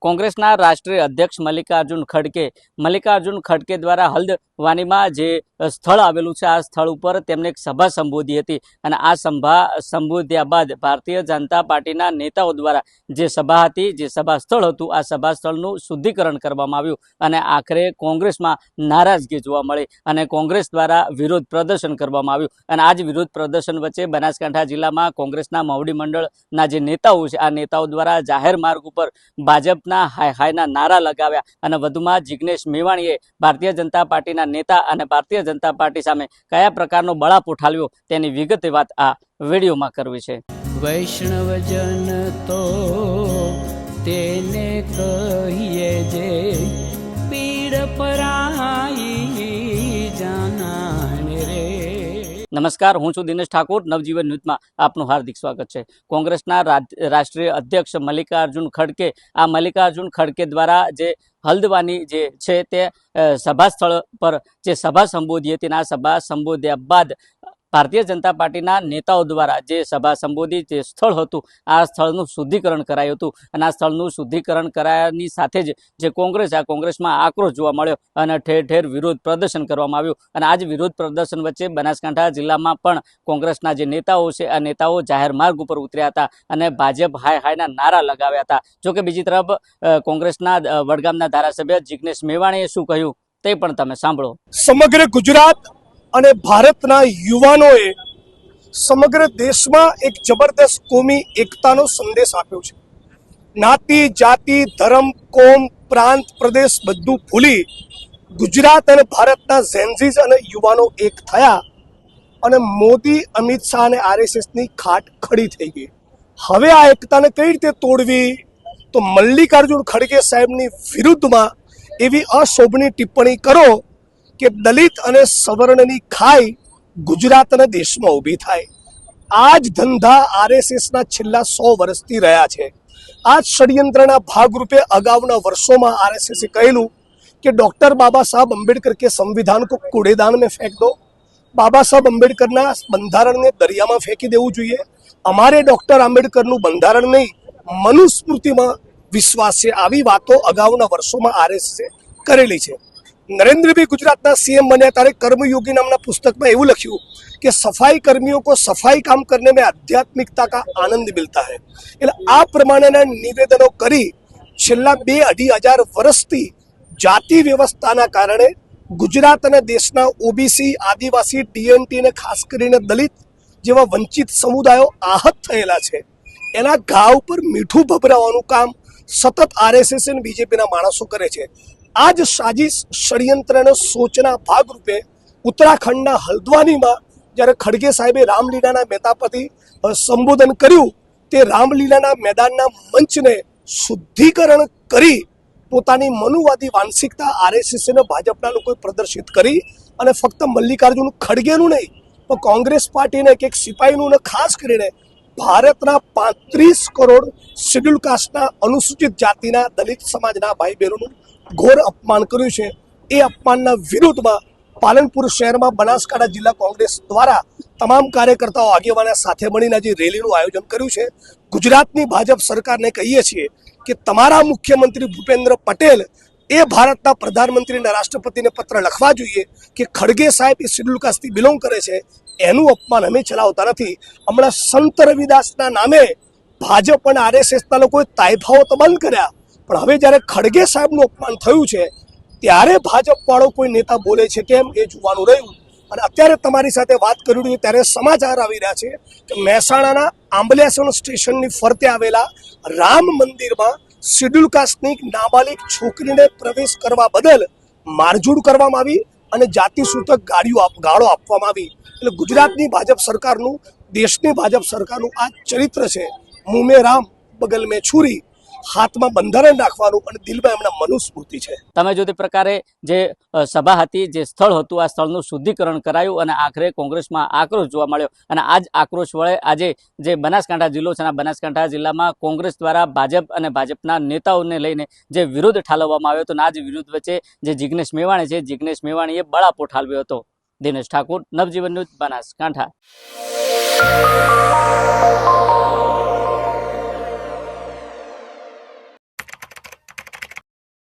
કોંગ્રેસના રાષ્ટ્રીય અધ્યક્ષ મલ્લિકાર્જુન ખડકે દ્વારા હલ્દવાનીમાં જે સ્થળ આવેલું છે આ સ્થળ ઉપર તેમણે એક સભા સંબોધી હતી અને આ સભા સંબોધ્યા બાદ ભારતીય જનતા પાર્ટીના નેતાઓ દ્વારા જે સભા હતી, જે સભા સ્થળ હતું, આ સભા સ્થળનું શુદ્ધિકરણ કરવામાં આવ્યું અને આખરે કોંગ્રેસમાં નારાજગી જોવા મળી અને કોંગ્રેસ દ્વારા વિરોધ પ્રદર્શન કરવામાં આવ્યું અને આ જ વિરોધ પ્રદર્શન વચ્ચે બનાસકાંઠા જિલ્લામાં કોંગ્રેસના મોવડી મંડળના જે નેતાઓ છે આ નેતાઓ દ્વારા જાહેર માર્ગ ઉપર ભાજપના હાય હાયના નારા લગાવ્યા અને વધુમાં જિગ્નેશ મેવાણીએ ભારતીય જનતા પાર્ટીના નેતા અને ભારતીય જનતા પાર્ટી સામે કયા પ્રકારનો બળાપો ઠાલવ્યો તેની વિગતે વાત આ વિડીયોમાં કરવી છે। વૈષ્ણવજન તો તેને કહીએ જે પીડ પરાઈ જાનાને રે। નમસ્કાર, હું છું દિનેશ ઠાકોર। નવજીવન ન્યૂઝમાં આપનું હાર્દિક સ્વાગત છે। કોંગ્રેસના રાષ્ટ્રીય અધ્યક્ષ મલ્લિકાર્જુન ખડકે દ્વારા જે હલ્દવાની જે છે તે સભા સ્થળ પર જે સભા સંબોધી હતી આ સભા સંબોધ્યા બાદ ભારતીય જનતા પાર્ટીના નેતાઓ દ્વારા જે સભા સંબોધી જે સ્થળ હતું આ સ્થળનું શુદ્ધિકરણ કરાયું હતું અને આ સ્થળનું શુદ્ધિકરણ કરાયાની સાથે જ જે કોંગ્રેસમાં આક્રોશ જોવા મળ્યો અને ઠેર ઠેર વિરોધ પ્રદર્શન કરવામાં આવ્યું અને આ જ વિરોધ પ્રદર્શન વચ્ચે બનાસકાંઠા જિલ્લામાં પણ કોંગ્રેસના જે નેતાઓ છે આ નેતાઓ જાહેર માર્ગ ઉપર ઉતર્યા હતા અને ભાજપ હાય હાયના નારા લગાવ્યા હતા। જોકે બીજી તરફ કોંગ્રેસના વડગામના ધારાસભ્ય જિગ્નેશ મેવાણીએ શું કહ્યું તે પણ તમે સાંભળો। સમગ્ર ગુજરાત અને ભારતના યુવાનોએ સમગ્ર દેશમાં એક જબરદસ્ત કોમી એકતાનો સંદેશ આપ્યો છે। જ્ઞાતિ, જાતિ, ધર્મ, કોમ, પ્રાંત, પ્રદેશ બધું ભૂલી ગુજરાત અને ભારતના ઝેન્ઝીસ અને યુવાનો એક થયા અને મોદી, અમિત શાહ અને આરએસએસની ખાટ ખડી થઈ ગઈ। હવે આ એકતાને કઈ રીતે તોડવી? તો મલ્લિકાર્જુન ખડગે સાહેબની વિરુદ્ધમાં એવી અશોભનીય ટિપ્પણી કરો કે દલિત અને સવર્ણની ખાઈ ગુજરાત અને દેશમાં ઊભી થાય। આ જ ધંધા આરએસએસના છેલ્લા 100 વર્ષથી રહ્યા છે। આ જ ષડયંત્રના ભાગરૂપે અગાઉના વર્ષોમાં આરએસએસે કહેલું કે ડૉક્ટર બાબા સાહેબ આંબેડकर के संविधान को कूड़ेदान में फेंक दो, બાબા સાહેબ આંબેડકરના બંધારણને દરિયામાં ફેંકી દેવું જોઈએ। અમારે ડૉક્ટર આંબેડકરનું બંધારણ નહીં, મનુસ્મૃતિમાં વિશ્વાસ છે। આવી વાતો અગાઉના વર્ષોમાં આરએસએસે કરેલી છે। नरेंद्र गुजरात सीएम बने तारे कर्मयोगी नामना पुस्तक में એવું લખ્યું कि सफाई कर्मियों को सफाई काम करने में आध्यात्मिकता का आनंद मिलता है। એટલે આ પ્રમાણેના નિવેદનો કરી છેલ્લા 2-2.5 વર્ષથી જાતિ વ્યવસ્થાના કારણે ગુજરાત અને દેશના ઓબીસી, આદિવાસી, ટીએનટી અને ખાસ કરીને દલિત જેવા વંચિત સમુદાયો આહત થયેલા છે। એના ઘા ઉપર મીઠું ભભરાવવાનું કામ સતત આરએસએસ અને બીજેપીના માણસો કરે છે। આ જ સાજિશ, ષડયંત્રના સોચના ભાગરૂપે ઉત્તરાખંડના હલ્દવાનીમાં જ્યારે ખડગે સાહેબે રામલીલાના મેતાપતિ સંબોધન કર્યું તે રામલીલાના મેદાનના મંચને શુદ્ધિકરણ કરી પોતાની મનુવાદી માનસિકતા આરએસએસ અને ભાજપના લોકોએ પ્રદર્શિત કરી અને ફક્ત મલ્લિકાર્જુન ખડગેનું નહીં પણ કોંગ્રેસ પાર્ટીને એક સિપાહીનું ને ખાસ કરીને ભારતના 35 કરોડ શેડ્યુલ કાસ્ટના અનુસૂચિત જાતિના દલિત સમાજના ભાઈ બહેનોનું ઘોર અપમાન કર્યું છે। એ અપમાનના વિરોધમાં પાલનપુર શહેરમાં બનાસકાંઠા જિલ્લા કોંગ્રેસ દ્વારા તમામ કાર્યકર્તાઓ આગેવાનો સાથે મળીને જે રેલીનું આયોજન કર્યું છે। ગુજરાતની ભાજપ સરકારને કહીએ છીએ કે તમારા મુખ્યમંત્રી ભૂપેન્દ્ર પટેલ એ ભારતના પ્રધાનમંત્રી અને રાષ્ટ્રપતિને પત્ર લખવા જોઈએ કે ખડગે સાહેબ એ શેડ્યુલ કાસ્ટથી બિલોંગ કરે છે, એનું અપમાન અમે ચલાવતા નથી। હમણાં સંત રવિદાસના નામે ભાજપ અને આરએસએસના લોકોએ તાઇફાઓ તો બંધ કર્યા પણ હવે જ્યારે ખડગે સાહેબનું અપમાન થયું છે ત્યારે ભાજપ વાળો કોઈ નેતા બોલે છે કેમ એ જોવાનું રહ્યું। અને અત્યારે તમારી સાથે વાત કરી રહી ત્યારે સમાચાર આવી રહ્યા છે કે મહેસાણાના આંબલિયાસણ સ્ટેશનની ફરતે આવેલા રામ મંદિરમાં શેડ્યુલ કાસ્ટની નાબાલિગ છોકરીને પ્રવેશ કરવા બદલ મારઝૂડ કરવામાં આવી અને જાતિસૂચક ગાળો આપવામાં આવી। એટલે ગુજરાતની ભાજપ સરકારનું, દેશની ભાજપ સરકારનું આ ચરિત્ર છે। મુંહ મેં રામ બગલ મેં છુરી, હાથમાં બંધારણ રાખવાનું અને દિલમાં એમના મનુસ્મૃતિ છે। તમે જો તે પ્રકારે જે સભા હતી, જે સ્થળ હતું આ સ્થળનું શુદ્ધિકરણ કરાયું અને આખરે કોંગ્રેસમાં આક્રોશ જોવા મળ્યો અને આ જ આક્રોશ વડે આજે જે બનાસકાંઠા જિલ્લો છે બનાસકાંઠા જિલ્લામાં કોંગ્રેસ દ્વારા ભાજપ અને ભાજપના નેતાઓને લઈને જે વિરોધ ઠાલવવામાં આવ્યો હતો અને આ જ વિરોધ વચ્ચે જે જિગ્નેશ મેવાણીએ બળાપો ઠાલવ્યો હતો। દિનેશ ઠાકોર, નવજીવન ન્યૂઝ, બનાસકાંઠા।